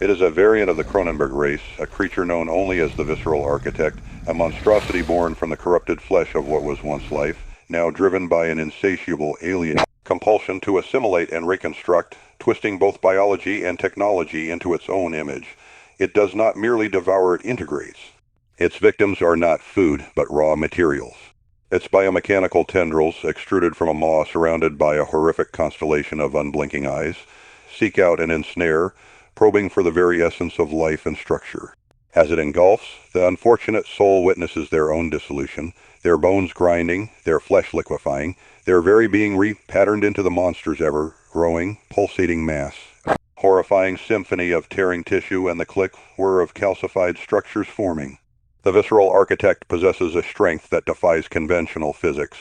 It is a variant of the Cronenberg race, a creature known only as the Visceral Architect, a monstrosity born from the corrupted flesh of what was once life, now driven by an insatiable alien compulsion to assimilate and reconstruct, twisting both biology and technology into its own image. It does not merely devour, it integrates. Its victims are not food, but raw materials. Its biomechanical tendrils, extruded from a maw surrounded by a horrific constellation of unblinking eyes, seek out and ensnare, probing for the very essence of life and structure. As it engulfs, the unfortunate soul witnesses their own dissolution, their bones grinding, their flesh liquefying, their very being repatterned into the monster's ever-growing, pulsating mass. Horrifying symphony of tearing tissue and the click-whir of calcified structures forming. The Visceral Architect possesses a strength that defies conventional physics.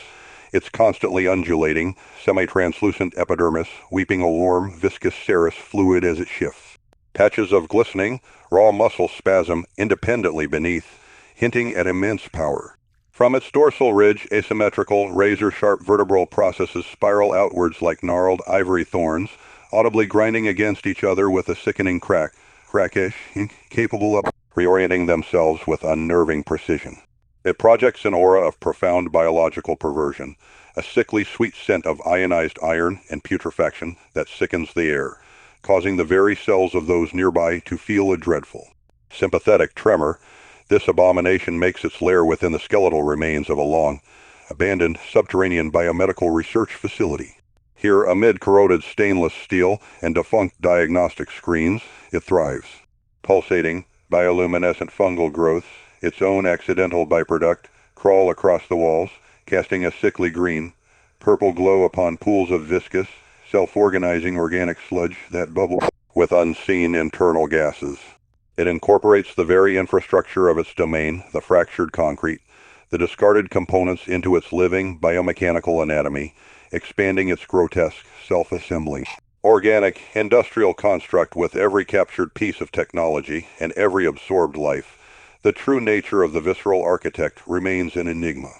Its constantly undulating, semi-translucent epidermis weeping a warm, viscous serous fluid as it shifts. Patches of glistening, raw muscle spasm independently beneath, hinting at immense power. From its dorsal ridge, asymmetrical, razor-sharp vertebral processes spiral outwards like gnarled ivory thorns, audibly grinding against each other with a sickening crackish, capable of reorienting themselves with unnerving precision. It projects an aura of profound biological perversion, a sickly sweet scent of ionized iron and putrefaction that sickens the air, causing the very cells of those nearby to feel a dreadful, sympathetic tremor. This abomination makes its lair within the skeletal remains of a long, abandoned subterranean biomedical research facility. Here, amid corroded stainless steel and defunct diagnostic screens, it thrives. Pulsating, bioluminescent fungal growths, its own accidental byproduct, crawl across the walls, casting a sickly green, purple glow upon pools of viscous, self-organizing organic sludge that bubble with unseen internal gases. It incorporates the very infrastructure of its domain, the fractured concrete, the discarded components into its living biomechanical anatomy, expanding its grotesque, self-assembling, organic, industrial construct with every captured piece of technology and every absorbed life. The true nature of the Visceral Architect remains an enigma.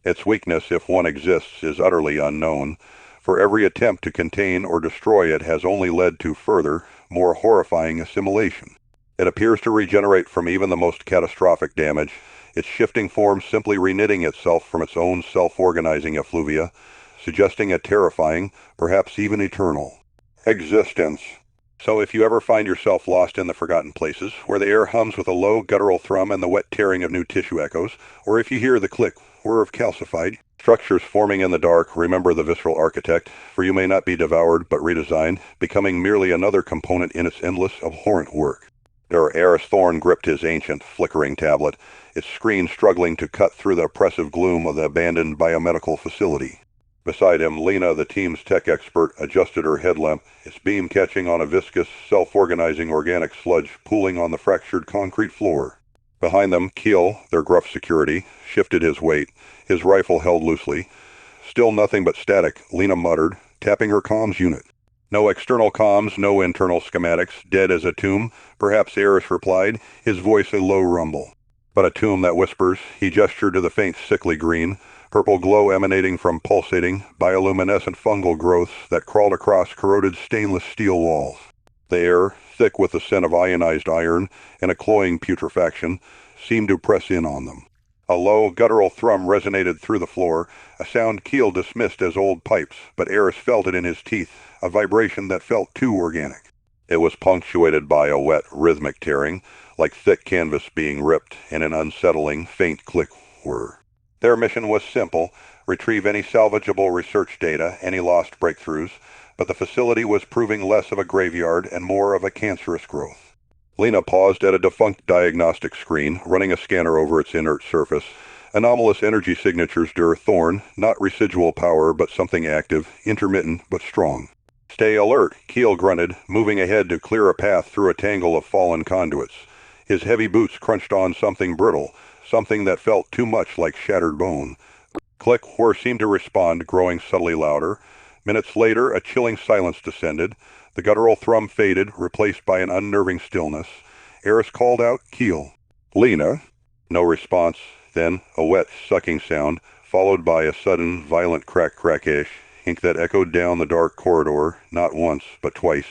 Its weakness, if one exists, is utterly unknown, for every attempt to contain or destroy it has only led to further, more horrifying assimilation. It appears to regenerate from even the most catastrophic damage, its shifting form simply reknitting itself from its own self-organizing effluvia, suggesting a terrifying, perhaps even eternal, existence. So if you ever find yourself lost in the forgotten places, where the air hums with a low guttural thrum and the wet tearing of new tissue echoes, or if you hear the click-whir of calcified structures forming in the dark, remember the Visceral Architect, for you may not be devoured but redesigned, becoming merely another component in its endless, abhorrent work. Eris Thorn gripped his ancient, flickering tablet, its screen struggling to cut through the oppressive gloom of the abandoned biomedical facility. Beside him, Lena, the team's tech expert, adjusted her headlamp, its beam catching on a viscous, self-organizing organic sludge pooling on the fractured concrete floor. Behind them, Keel, their gruff security, shifted his weight, his rifle held loosely. Still nothing but static, Lena muttered, tapping her comms unit. No external comms, no internal schematics, dead as a tomb, perhaps Eris replied, his voice a low rumble. But a tomb that whispers, he gestured to the faint sickly green, purple glow emanating from pulsating, bioluminescent fungal growths that crawled across corroded stainless steel walls. The air, thick with the scent of ionized iron and a cloying putrefaction, seemed to press in on them. A low, guttural thrum resonated through the floor, a sound Keel dismissed as old pipes, but Eris felt it in his teeth, a vibration that felt too organic. It was punctuated by a wet, rhythmic tearing, like thick canvas being ripped, and an unsettling, faint click-whir. Their mission was simple, retrieve any salvageable research data, any lost breakthroughs, but the facility was proving less of a graveyard and more of a cancerous growth. Lena paused at a defunct diagnostic screen, running a scanner over its inert surface. Anomalous energy signatures Thorn, not residual power, but something active, intermittent, but strong. Stay alert, Keel grunted, moving ahead to clear a path through a tangle of fallen conduits. His heavy boots crunched on something brittle, something that felt too much like shattered bone. Click-whir seemed to respond, growing subtly louder. Minutes later, a chilling silence descended. The guttural thrum faded, replaced by an unnerving stillness. Eris called out, Keel. Lena? No response. Then, a wet, sucking sound, followed by a sudden, violent crackish hink that echoed down the dark corridor, not once, but twice.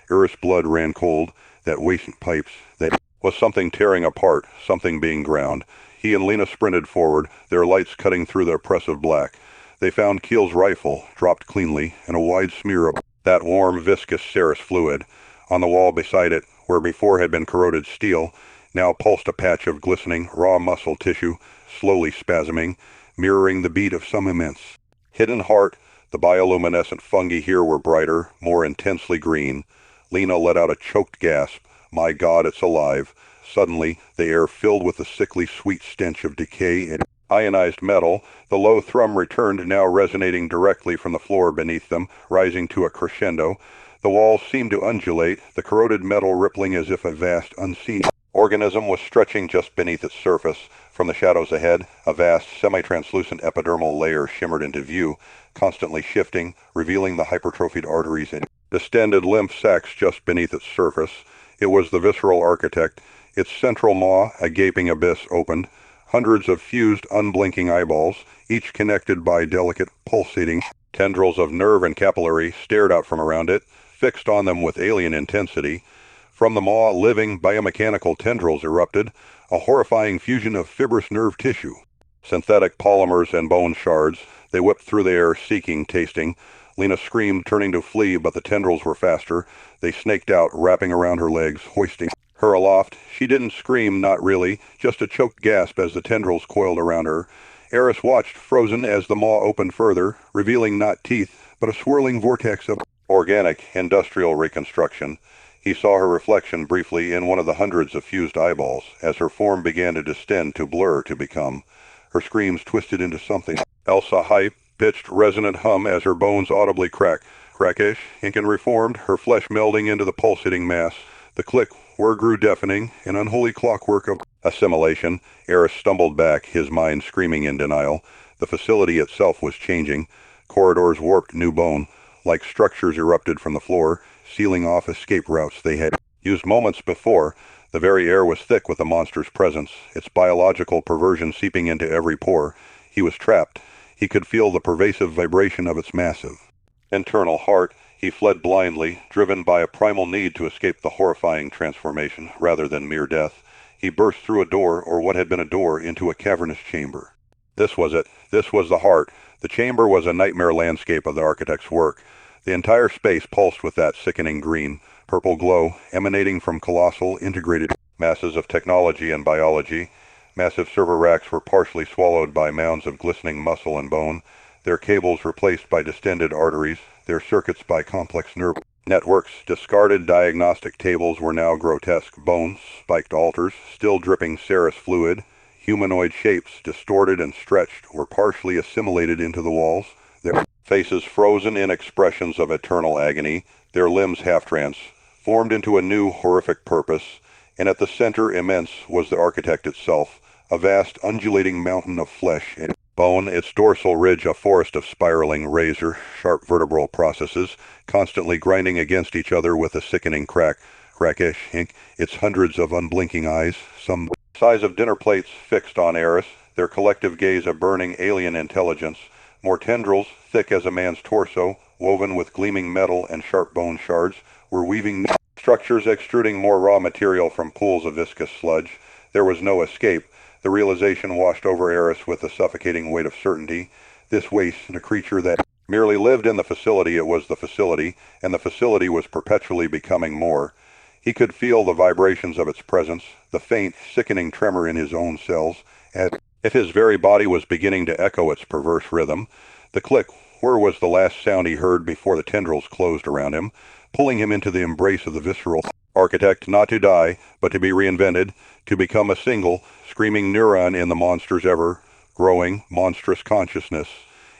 Eris' blood ran cold. that wasting pipes, that was something tearing apart, something being ground. He and Lena sprinted forward, their lights cutting through the oppressive black. They found Keel's rifle, dropped cleanly, and a wide smear of that warm, viscous serous fluid. On the wall beside it, where before had been corroded steel, now pulsed a patch of glistening, raw muscle tissue, slowly spasming, mirroring the beat of some immense hidden heart. The bioluminescent fungi here were brighter, more intensely green. Lena let out a choked gasp. My God, it's alive. Suddenly, the air filled with the sickly sweet stench of decay and ionized metal. The low thrum returned, now resonating directly from the floor beneath them, rising to a crescendo. The walls seemed to undulate, the corroded metal rippling as if a vast, unseen organism was stretching just beneath its surface. From the shadows ahead, a vast, semi-translucent epidermal layer shimmered into view, constantly shifting, revealing the hypertrophied arteries and distended lymph sacs just beneath its surface. It was the visceral architect. Its central maw, a gaping abyss, opened. Hundreds of fused, unblinking eyeballs, each connected by delicate, pulsating tendrils of nerve and capillary, stared out from around it, fixed on them with alien intensity. From the maw, living, biomechanical tendrils erupted, a horrifying fusion of fibrous nerve tissue. Synthetic polymers and bone shards, they whipped through the air, seeking, tasting. Lena screamed, turning to flee, but the tendrils were faster. They snaked out, wrapping around her legs, hoisting her aloft. She didn't scream, not really, just a choked gasp as the tendrils coiled around her. Eris watched, frozen, as the maw opened further, revealing not teeth, but a swirling vortex of organic, industrial reconstruction. He saw her reflection briefly in one of the hundreds of fused eyeballs, as her form began to distend, to blur, to become. Her screams twisted into something else, a high-pitched, resonant hum as her bones audibly crackish, ink and reformed, her flesh melding into the pulsating mass. The click whir grew deafening, an unholy clockwork of assimilation. Eris stumbled back, his mind screaming in denial. The facility itself was changing. Corridors warped new bone. Like structures erupted from the floor, sealing off escape routes they had used moments before. The very air was thick with the monster's presence, its biological perversion seeping into every pore. He was trapped. He could feel the pervasive vibration of its massive internal heart. He fled blindly, driven by a primal need to escape the horrifying transformation rather than mere death. He burst through a door, or what had been a door, into a cavernous chamber. This was it. This was the heart. The chamber was a nightmare landscape of the architect's work. The entire space pulsed with that sickening green, purple glow emanating from colossal, integrated masses of technology and biology. Massive server racks were partially swallowed by mounds of glistening muscle and bone, their cables replaced by distended arteries, their circuits by complex nerve networks. Discarded diagnostic tables were now grotesque bones, spiked altars, still dripping serous fluid. Humanoid shapes, distorted and stretched, were partially assimilated into the walls, their faces frozen in expressions of eternal agony, their limbs half-transformed into a new horrific purpose. And at the center, immense, was the architect itself, a vast undulating mountain of flesh and bone, its dorsal ridge a forest of spiraling, razor-sharp vertebral processes, constantly grinding against each other with a sickening crackish ink, its hundreds of unblinking eyes, some size of dinner plates, fixed on Eris, their collective gaze a burning alien intelligence. More tendrils, thick as a man's torso, woven with gleaming metal and sharp bone shards, were weaving structures, extruding more raw material from pools of viscous sludge. There was no escape. The realization washed over Eris with the suffocating weight of certainty. This waste in a creature that merely lived in the facility. It was the facility, and the facility was perpetually becoming more. He could feel the vibrations of its presence, the faint, sickening tremor in his own cells, as if his very body was beginning to echo its perverse rhythm. The click, whir was the last sound he heard before the tendrils closed around him, pulling him into the embrace of the visceral architect, not to die, but to be reinvented, to become a single, screaming neuron in the monster's ever-growing, monstrous consciousness,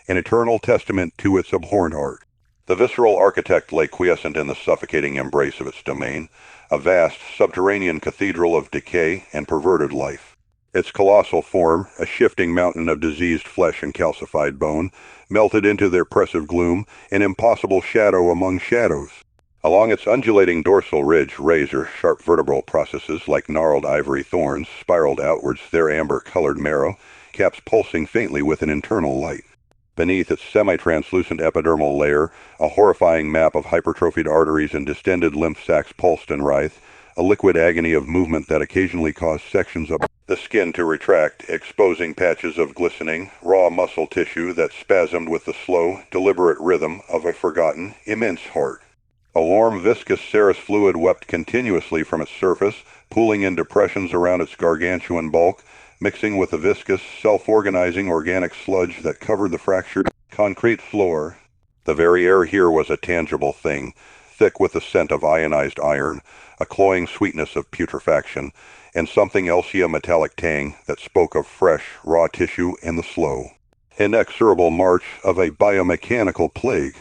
an eternal testament to its abhorrent art. The visceral architect lay quiescent in the suffocating embrace of its domain, a vast, subterranean cathedral of decay and perverted life. Its colossal form, a shifting mountain of diseased flesh and calcified bone, melted into the oppressive gloom, an impossible shadow among shadows. Along its undulating dorsal ridge, razor-sharp vertebral processes like gnarled ivory thorns spiraled outwards, their amber-colored marrow, caps pulsing faintly with an internal light. Beneath its semi-translucent epidermal layer, a horrifying map of hypertrophied arteries and distended lymph sacs pulsed and writhed. a liquid agony of movement that occasionally caused sections of the skin to retract, exposing patches of glistening, raw muscle tissue that spasmed with the slow, deliberate rhythm of a forgotten, immense heart. A warm, viscous serous fluid wept continuously from its surface, pooling in depressions around its gargantuan bulk, mixing with the viscous, self-organizing organic sludge that covered the fractured concrete floor. The very air here was a tangible thing, thick with the scent of ionized iron, a cloying sweetness of putrefaction, and something else, a metallic tang that spoke of fresh, raw tissue and the slow, inexorable march of a biomechanical plague.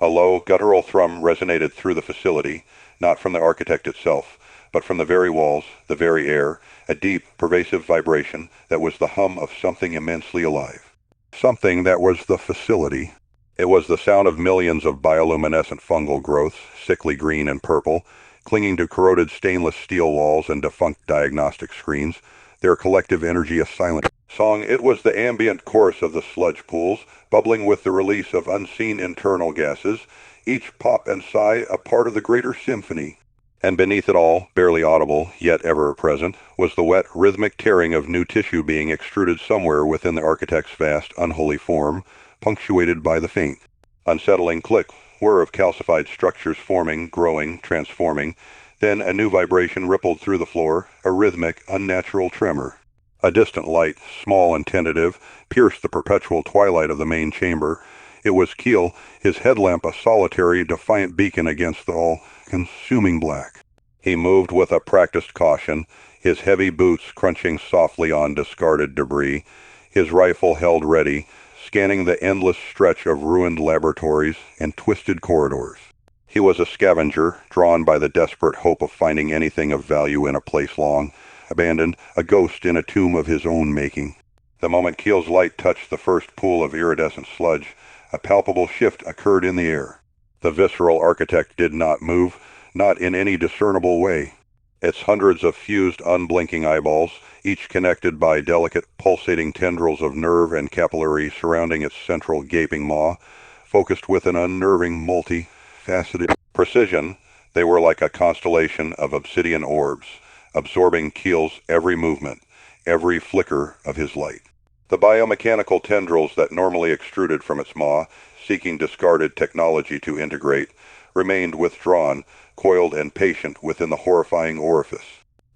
A low, guttural thrum resonated through the facility, not from the architect itself, but from the very walls, the very air, a deep, pervasive vibration that was the hum of something immensely alive. Something that was the facility. It was the sound of millions of bioluminescent fungal growths, sickly green and purple, clinging to corroded stainless steel walls and defunct diagnostic screens, their collective energy a silent song. It was the ambient chorus of the sludge pools, bubbling with the release of unseen internal gases, each pop and sigh a part of the greater symphony. And beneath it all, barely audible, yet ever present, was the wet, rhythmic tearing of new tissue being extruded somewhere within the architect's vast, unholy form, punctuated by the faint, unsettling click, whir of calcified structures forming, growing, transforming. Then a new vibration rippled through the floor, a rhythmic, unnatural tremor. A distant light, small and tentative, pierced the perpetual twilight of the main chamber. It was Keel, his headlamp a solitary, defiant beacon against the all-consuming black. He moved with a practiced caution, his heavy boots crunching softly on discarded debris, his rifle held ready, scanning the endless stretch of ruined laboratories and twisted corridors. He was a scavenger, drawn by the desperate hope of finding anything of value in a place long abandoned, a ghost in a tomb of his own making. The moment Keel's light touched the first pool of iridescent sludge, a palpable shift occurred in the air. The visceral architect did not move, not in any discernible way. Its hundreds of fused, unblinking eyeballs, each connected by delicate, pulsating tendrils of nerve and capillary surrounding its central gaping maw, focused with an unnerving, multi-faceted precision. They were like a constellation of obsidian orbs, absorbing Keel's every movement, every flicker of his light. The biomechanical tendrils that normally extruded from its maw, seeking discarded technology to integrate, remained withdrawn, coiled and patient within the horrifying orifice.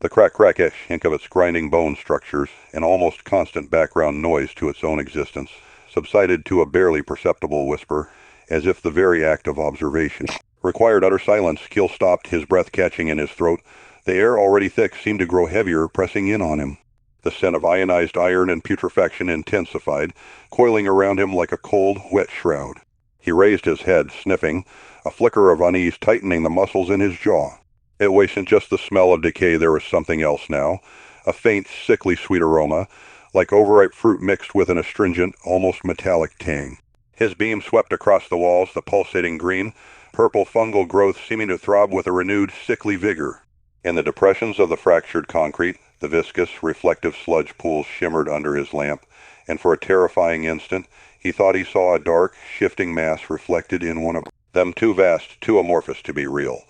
The crack-crack-ish of its grinding bone structures, an almost constant background noise to its own existence, subsided to a barely perceptible whisper, as if the very act of observation required utter silence. Keel stopped, his breath catching in his throat. The air, already thick, seemed to grow heavier, pressing in on him. The scent of ionized iron and putrefaction intensified, coiling around him like a cold, wet shroud. He raised his head, sniffing, a flicker of unease tightening the muscles in his jaw. It wasn't just the smell of decay, there was something else now, a faint, sickly sweet aroma, like overripe fruit mixed with an astringent, almost metallic tang. His beam swept across the walls, the pulsating green, purple fungal growth seeming to throb with a renewed, sickly vigor. In the depressions of the fractured concrete, the viscous, reflective sludge pools shimmered under his lamp, and for a terrifying instant, he thought he saw a dark, shifting mass reflected in one of them, too vast, too amorphous to be real.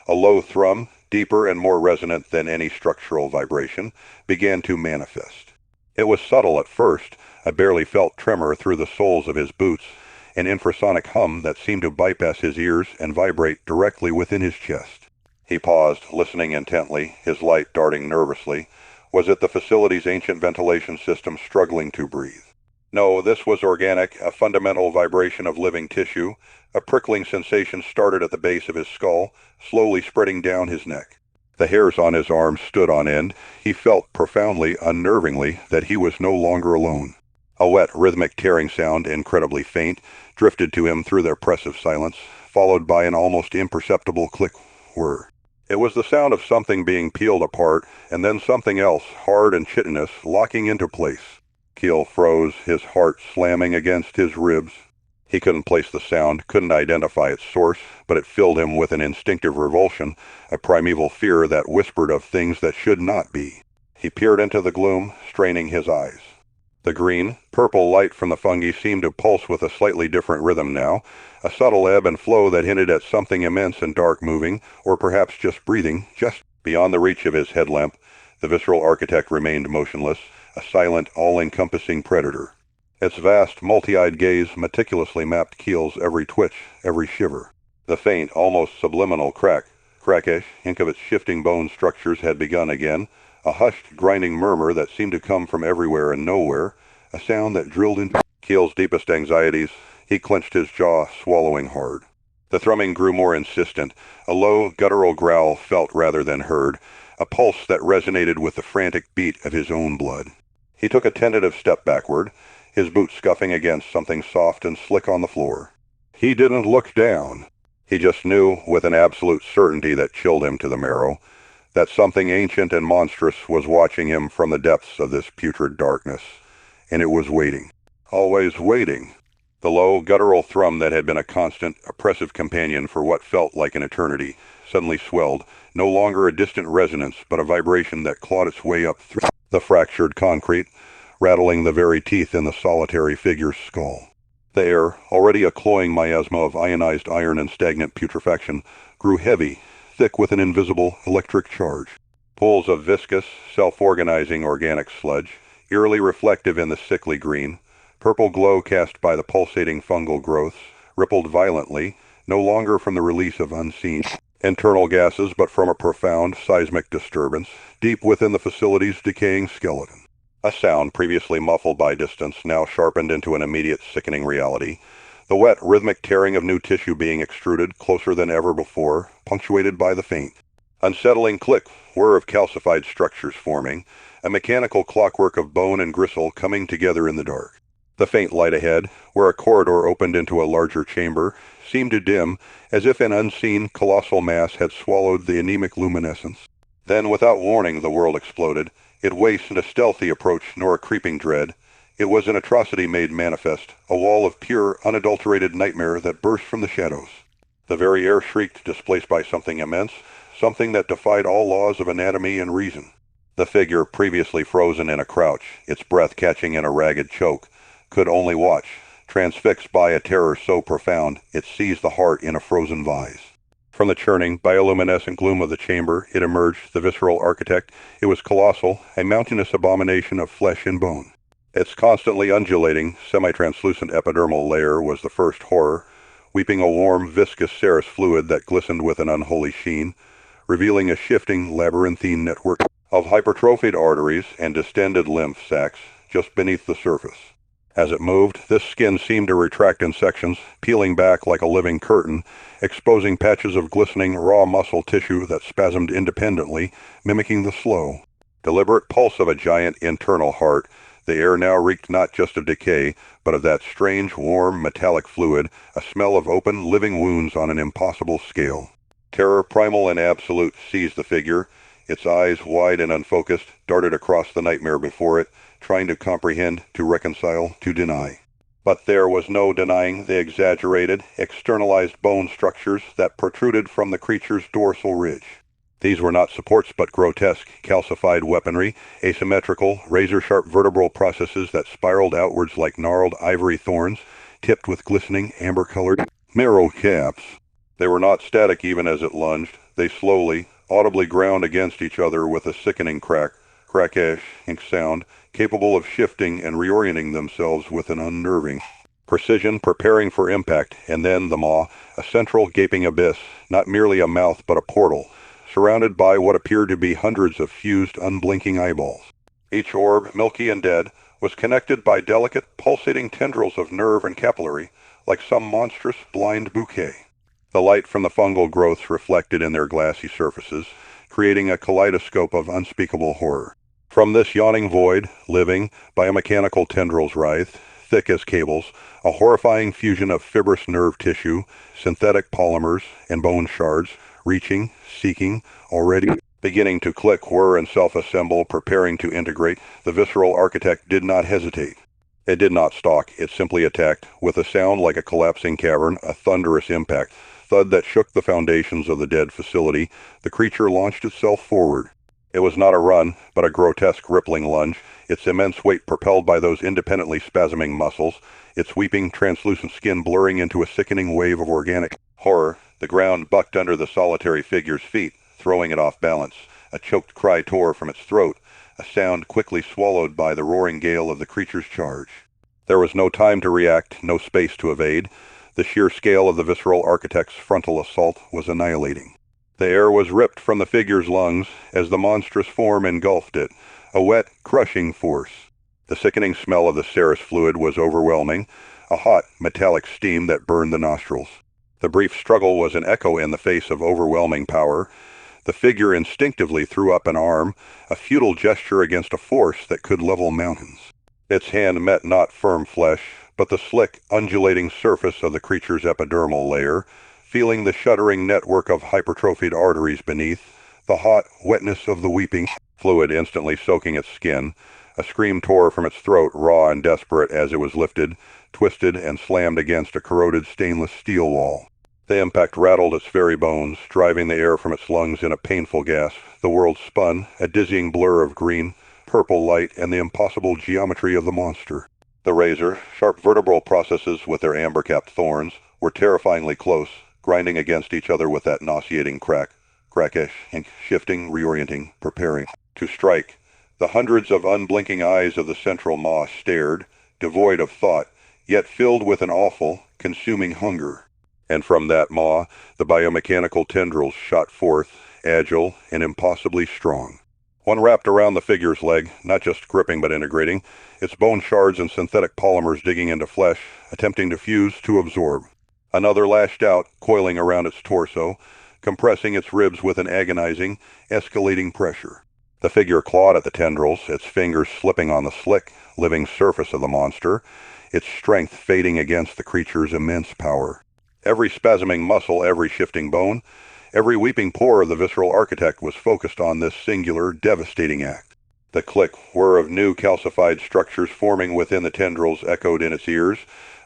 A low thrum, deeper and more resonant than any structural vibration, began to manifest. It was subtle at first, a barely felt tremor through the soles of his boots, an infrasonic hum that seemed to bypass his ears and vibrate directly within his chest. He paused, listening intently, his light darting nervously. Was it the facility's ancient ventilation system struggling to breathe? No, this was organic, a fundamental vibration of living tissue. A prickling sensation started at the base of his skull, slowly spreading down his neck. The hairs on his arms stood on end. He felt profoundly, unnervingly, that he was no longer alone. A wet, rhythmic tearing sound, incredibly faint, drifted to him through the oppressive silence, followed by an almost imperceptible click whir. It was the sound of something being peeled apart, and then something else, hard and chitinous, locking into place. Keel froze, his heart slamming against his ribs. He couldn't place the sound, couldn't identify its source, but it filled him with an instinctive revulsion, a primeval fear that whispered of things that should not be. He peered into the gloom, straining his eyes. The green, purple light from the fungi seemed to pulse with a slightly different rhythm now, a subtle ebb and flow that hinted at something immense and dark moving, or perhaps just breathing, just Beyond the reach of his headlamp, the visceral architect remained motionless, a silent, all-encompassing predator. Its vast, multi-eyed gaze meticulously mapped Keel's every twitch, every shiver. The faint, almost subliminal crackish ink of its shifting bone structures had begun again, a hushed, grinding murmur that seemed to come from everywhere and nowhere, a sound that drilled into Keel's deepest anxieties. He clenched his jaw, swallowing hard. The thrumming grew more insistent, a low, guttural growl felt rather than heard, a pulse that resonated with the frantic beat of his own blood. He took a tentative step backward, his boot scuffing against something soft and slick on the floor. He didn't look down. He just knew, with an absolute certainty that chilled him to the marrow, that something ancient and monstrous was watching him from the depths of this putrid darkness. And it was waiting. Always waiting. The low, guttural thrum that had been a constant, oppressive companion for what felt like an eternity suddenly swelled, no longer a distant resonance, but a vibration that clawed its way up through the fractured concrete, rattling the very teeth in the solitary figure's skull. The air, already a cloying miasma of ionized iron and stagnant putrefaction, grew heavy, thick with an invisible electric charge. Pools of viscous, self-organizing organic sludge, eerily reflective in the sickly green, purple glow cast by the pulsating fungal growths, rippled violently, no longer from the release of unseen internal gases, but from a profound seismic disturbance, deep within the facility's decaying skeleton. A sound previously muffled by distance now sharpened into an immediate sickening reality, the wet, rhythmic tearing of new tissue being extruded closer than ever before, punctuated by the faint, unsettling click, whir of calcified structures forming, a mechanical clockwork of bone and gristle coming together in the dark. The faint light ahead, where a corridor opened into a larger chamber, seemed to dim, as if an unseen, colossal mass had swallowed the anemic luminescence. Then, without warning, the world exploded. It wasted a stealthy approach nor a creeping dread. It was an atrocity made manifest, a wall of pure, unadulterated nightmare that burst from the shadows. The very air shrieked, displaced by something immense, something that defied all laws of anatomy and reason. The figure, previously frozen in a crouch, its breath catching in a ragged choke, could only watch, transfixed by a terror so profound it seized the heart in a frozen vise. From the churning, bioluminescent gloom of the chamber, it emerged, the visceral architect. It was colossal, a mountainous abomination of flesh and bone. Its constantly undulating, semi-translucent epidermal layer was the first horror, weeping a warm, viscous serous fluid that glistened with an unholy sheen, revealing a shifting, labyrinthine network of hypertrophied arteries and distended lymph sacs just beneath the surface. As it moved, this skin seemed to retract in sections, peeling back like a living curtain, exposing patches of glistening, raw muscle tissue that spasmed independently, mimicking the slow, deliberate pulse of a giant internal heart. The air now reeked not just of decay, but of that strange, warm, metallic fluid, a smell of open, living wounds on an impossible scale. Terror, primal and absolute, seized the figure. Its eyes, wide and unfocused, darted across the nightmare before it, trying to comprehend, to reconcile, to deny. But there was no denying the exaggerated, externalized bone structures that protruded from the creature's dorsal ridge. These were not supports but grotesque, calcified weaponry, asymmetrical, razor-sharp vertebral processes that spiraled outwards like gnarled ivory thorns, tipped with glistening, amber-colored marrow caps. They were not static even as it lunged. They slowly, audibly ground against each other with a sickening crackish sound, capable of shifting and reorienting themselves with an unnerving precision, preparing for impact. And then the maw, a central gaping abyss, not merely a mouth but a portal, surrounded by what appeared to be hundreds of fused, unblinking eyeballs. Each orb, milky and dead, was connected by delicate, pulsating tendrils of nerve and capillary, like some monstrous, blind bouquet. The light from the fungal growths reflected in their glassy surfaces, creating a kaleidoscope of unspeakable horror. From this yawning void, living, biomechanical tendrils writhed, thick as cables, a horrifying fusion of fibrous nerve tissue, synthetic polymers, and bone shards, reaching, seeking, already beginning to click, whir, and self-assemble, preparing to integrate. The visceral architect did not hesitate. It did not stalk, it simply attacked, with a sound like a collapsing cavern, a thunderous impact, thud that shook the foundations of the dead facility. The creature launched itself forward. It was not a run, but a grotesque rippling lunge, its immense weight propelled by those independently spasming muscles, its weeping, translucent skin blurring into a sickening wave of organic horror. The ground bucked under the solitary figure's feet, throwing it off balance. A choked cry tore from its throat, a sound quickly swallowed by the roaring gale of the creature's charge. There was no time to react, no space to evade. The sheer scale of the visceral architect's frontal assault was annihilating. The air was ripped from the figure's lungs as the monstrous form engulfed it, a wet, crushing force. The sickening smell of the serous fluid was overwhelming, a hot, metallic steam that burned the nostrils. The brief struggle was an echo in the face of overwhelming power. The figure instinctively threw up an arm, a futile gesture against a force that could level mountains. Its hand met not firm flesh, but the slick, undulating surface of the creature's epidermal layer, feeling the shuddering network of hypertrophied arteries beneath, the hot wetness of the weeping fluid instantly soaking its skin. A scream tore from its throat, raw and desperate as it was lifted, twisted, and slammed against a corroded stainless steel wall. The impact rattled its very bones, driving the air from its lungs in a painful gasp. The world spun, a dizzying blur of green, purple light, and the impossible geometry of the monster. The razor, sharp vertebral processes with their amber-capped thorns, were terrifyingly close, grinding against each other with that nauseating crackish, shifting, reorienting, preparing to strike. The hundreds of unblinking eyes of the central maw stared, devoid of thought, yet filled with an awful, consuming hunger. And from that maw, the biomechanical tendrils shot forth, agile and impossibly strong. One wrapped around the figure's leg, not just gripping but integrating, its bone shards and synthetic polymers digging into flesh, attempting to fuse to absorb. Another lashed out, coiling around its torso, compressing its ribs with an agonizing, escalating pressure. The figure clawed at the tendrils, its fingers slipping on the slick, living surface of the monster, its strength fading against the creature's immense power. Every spasming muscle, every shifting bone, every weeping pore of the visceral architect was focused on this singular, devastating act. The click, whir of new calcified structures forming within the tendrils echoed in its ears,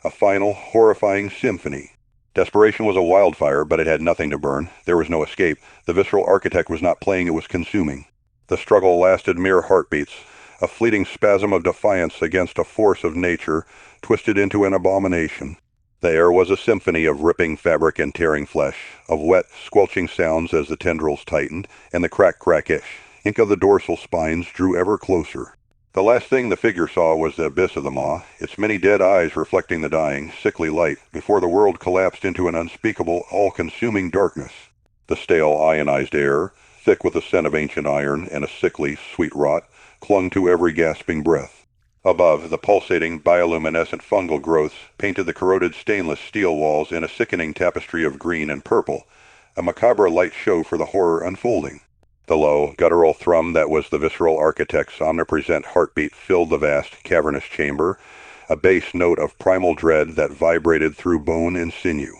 a final, horrifying symphony. Desperation was a wildfire, but it had nothing to burn. There was no escape. The visceral architect was not playing, it was consuming. The struggle lasted mere heartbeats, a fleeting spasm of defiance against a force of nature, twisted into an abomination. The air was a symphony of ripping fabric and tearing flesh, of wet, squelching sounds as the tendrils tightened, and the crack-ish ink of the dorsal spines drew ever closer. The last thing the figure saw was the abyss of the maw, its many dead eyes reflecting the dying, sickly light, before the world collapsed into an unspeakable, all-consuming darkness. The stale, ionized air, thick with the scent of ancient iron and a sickly, sweet rot, clung to every gasping breath. Above, the pulsating, bioluminescent fungal growths painted the corroded stainless steel walls in a sickening tapestry of green and purple, a macabre light show for the horror unfolding. The low, guttural thrum that was the visceral architect's omnipresent heartbeat filled the vast, cavernous chamber, a bass note of primal dread that vibrated through bone and sinew.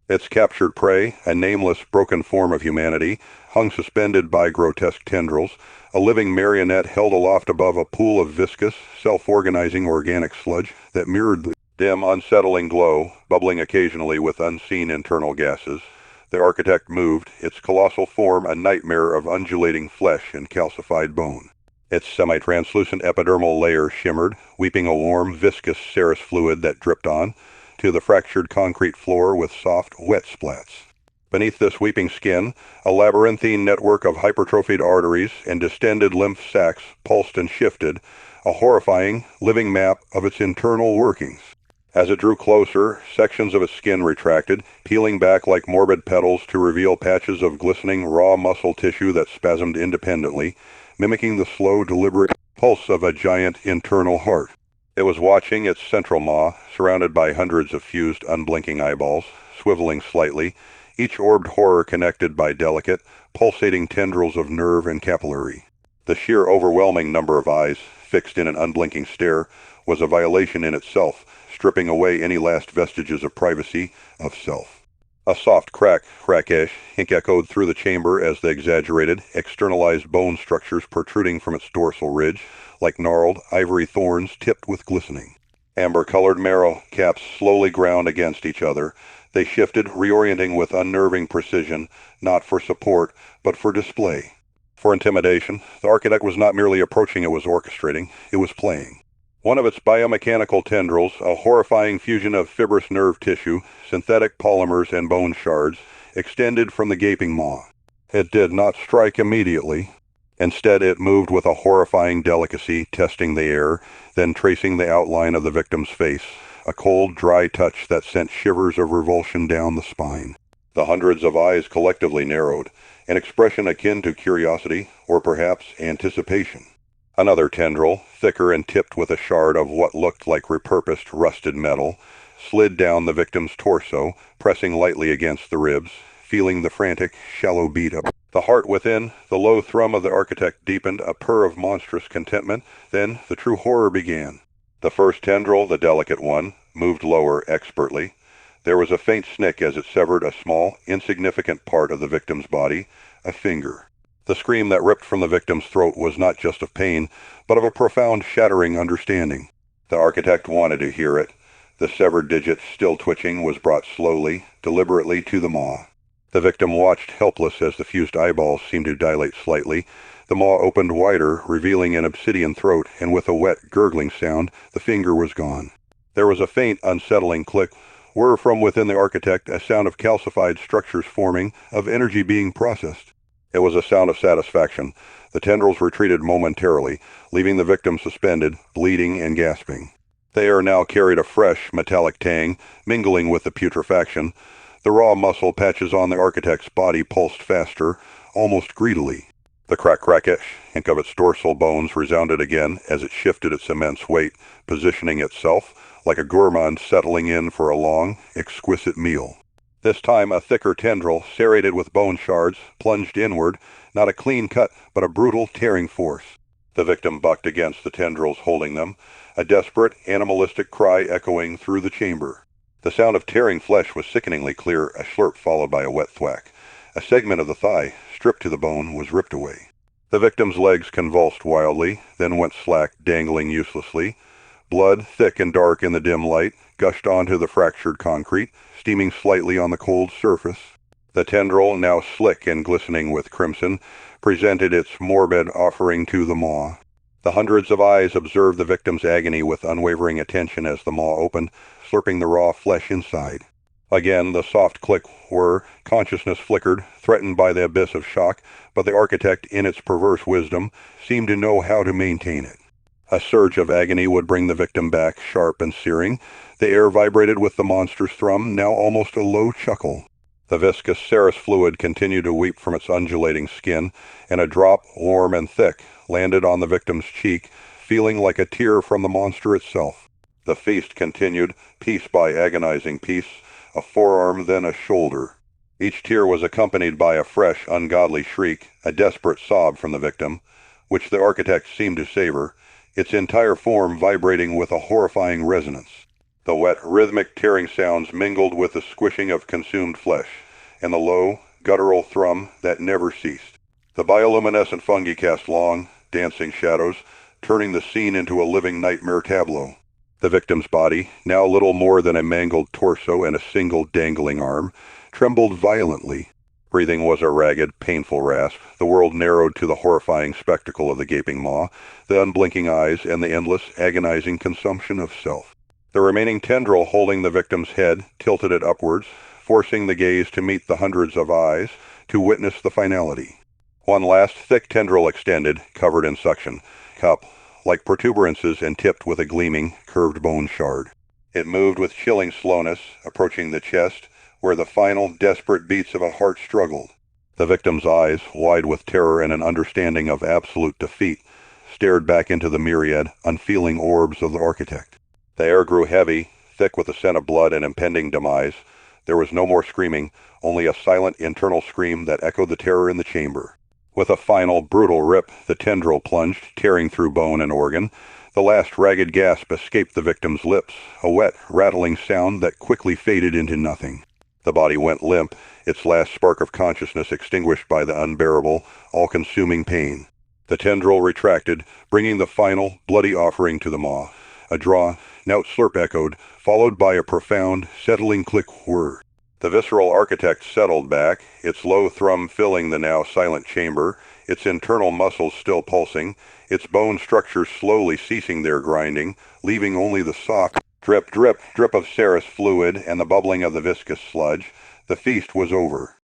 Its captured prey, a nameless, broken form of humanity, hung suspended by grotesque tendrils, a living marionette held aloft above a pool of viscous, self-organizing organic sludge that mirrored the dim, unsettling glow, bubbling occasionally with unseen internal gases. The architect moved, its colossal form a nightmare of undulating flesh and calcified bone. Its semi-translucent epidermal layer shimmered, weeping a warm, viscous serous fluid that dripped on to the fractured concrete floor with soft, wet splats. Beneath this weeping skin, a labyrinthine network of hypertrophied arteries and distended lymph sacs pulsed and shifted, a horrifying, living map of its internal workings. As it drew closer, sections of its skin retracted, peeling back like morbid petals to reveal patches of glistening, raw muscle tissue that spasmed independently, mimicking the slow, deliberate pulse of a giant internal heart. It was watching its central maw, surrounded by hundreds of fused, unblinking eyeballs, swiveling slightly, each orbed horror connected by delicate, pulsating tendrils of nerve and capillary. The sheer overwhelming number of eyes, fixed in an unblinking stare, was a violation in itself, stripping away any last vestiges of privacy, of self. A soft crack-ish hink echoed through the chamber as the exaggerated, externalized bone structures protruding from its dorsal ridge, like gnarled, ivory thorns tipped with glistening. Amber-colored marrow caps slowly ground against each other. They shifted, reorienting with unnerving precision, not for support, but for display. For intimidation, the architect was not merely approaching, it was orchestrating, it was playing. One of its biomechanical tendrils, a horrifying fusion of fibrous nerve tissue, synthetic polymers, and bone shards, extended from the gaping maw. It did not strike immediately. Instead, it moved with a horrifying delicacy, testing the air, then tracing the outline of the victim's face, a cold, dry touch that sent shivers of revulsion down the spine. The hundreds of eyes collectively narrowed, an expression akin to curiosity, or perhaps anticipation. Another tendril, thicker and tipped with a shard of what looked like repurposed rusted metal, slid down the victim's torso, pressing lightly against the ribs, feeling the frantic, shallow beat of the heart within. The low thrum of the architect deepened, a purr of monstrous contentment. Then the true horror began. The first tendril, the delicate one, moved lower expertly. There was a faint snick as it severed a small, insignificant part of the victim's body, a finger. The scream that ripped from the victim's throat was not just of pain, but of a profound, shattering understanding. The architect wanted to hear it. The severed digit, still twitching, was brought slowly, deliberately to the maw. The victim watched helpless as the fused eyeballs seemed to dilate slightly. The maw opened wider, revealing an obsidian throat, and with a wet, gurgling sound, the finger was gone. There was a faint, unsettling click, were from within the architect, a sound of calcified structures forming, of energy being processed. It was a sound of satisfaction. The tendrils retreated momentarily, leaving the victim suspended, bleeding and gasping. The air now carried a fresh, metallic tang, mingling with the putrefaction. The raw muscle patches on the architect's body pulsed faster, almost greedily. The crack-crack-ish of its dorsal bones resounded again as it shifted its immense weight, positioning itself like a gourmand settling in for a long, exquisite meal. This time a thicker tendril, serrated with bone shards, plunged inward, not a clean cut, but a brutal, tearing force. The victim bucked against the tendrils holding them, a desperate, animalistic cry echoing through the chamber. The sound of tearing flesh was sickeningly clear, a slurp followed by a wet thwack. A segment of the thigh, stripped to the bone, was ripped away. The victim's legs convulsed wildly, then went slack, dangling uselessly. Blood, thick and dark in the dim light, gushed onto the fractured concrete, steaming slightly on the cold surface. The tendril, now slick and glistening with crimson, presented its morbid offering to the maw. The hundreds of eyes observed the victim's agony with unwavering attention as the maw opened, slurping the raw flesh inside. Again, the soft click whir, consciousness flickered, threatened by the abyss of shock, but the architect, in its perverse wisdom, seemed to know how to maintain it. A surge of agony would bring the victim back, sharp and searing. The air vibrated with the monster's thrum, now almost a low chuckle. The viscous serous fluid continued to weep from its undulating skin, and a drop, warm and thick, landed on the victim's cheek, feeling like a tear from the monster itself. The feast continued, piece by agonizing piece, a forearm, then a shoulder. Each tear was accompanied by a fresh, ungodly shriek, a desperate sob from the victim, which the architect seemed to savor, its entire form vibrating with a horrifying resonance. The wet, rhythmic tearing sounds mingled with the squishing of consumed flesh, and the low, guttural thrum that never ceased. The bioluminescent fungi cast long, dancing shadows, turning the scene into a living nightmare tableau. The victim's body, now little more than a mangled torso and a single dangling arm, trembled violently. Breathing was a ragged, painful rasp. The world narrowed to the horrifying spectacle of the gaping maw, the unblinking eyes, and the endless, agonizing consumption of self. The remaining tendril holding the victim's head tilted it upwards, forcing the gaze to meet the hundreds of eyes, to witness the finality. One last thick tendril extended, covered in suction, cup, like protuberances and tipped with a gleaming, curved bone shard. It moved with chilling slowness, approaching the chest, where the final, desperate beats of a heart struggled. The victim's eyes, wide with terror and an understanding of absolute defeat, stared back into the myriad, unfeeling orbs of the architect. The air grew heavy, thick with the scent of blood and impending demise. There was no more screaming, only a silent internal scream that echoed the terror in the chamber. With a final, brutal rip, the tendril plunged, tearing through bone and organ. The last ragged gasp escaped the victim's lips, a wet, rattling sound that quickly faded into nothing. The body went limp, its last spark of consciousness extinguished by the unbearable, all-consuming pain. The tendril retracted, bringing the final, bloody offering to the maw. A draw, now slurp echoed, followed by a profound, settling click whir. The visceral architect settled back, its low thrum filling the now silent chamber, its internal muscles still pulsing, its bone structures slowly ceasing their grinding, leaving only the soft drip, drip, drip of serous fluid and the bubbling of the viscous sludge. The feast was over.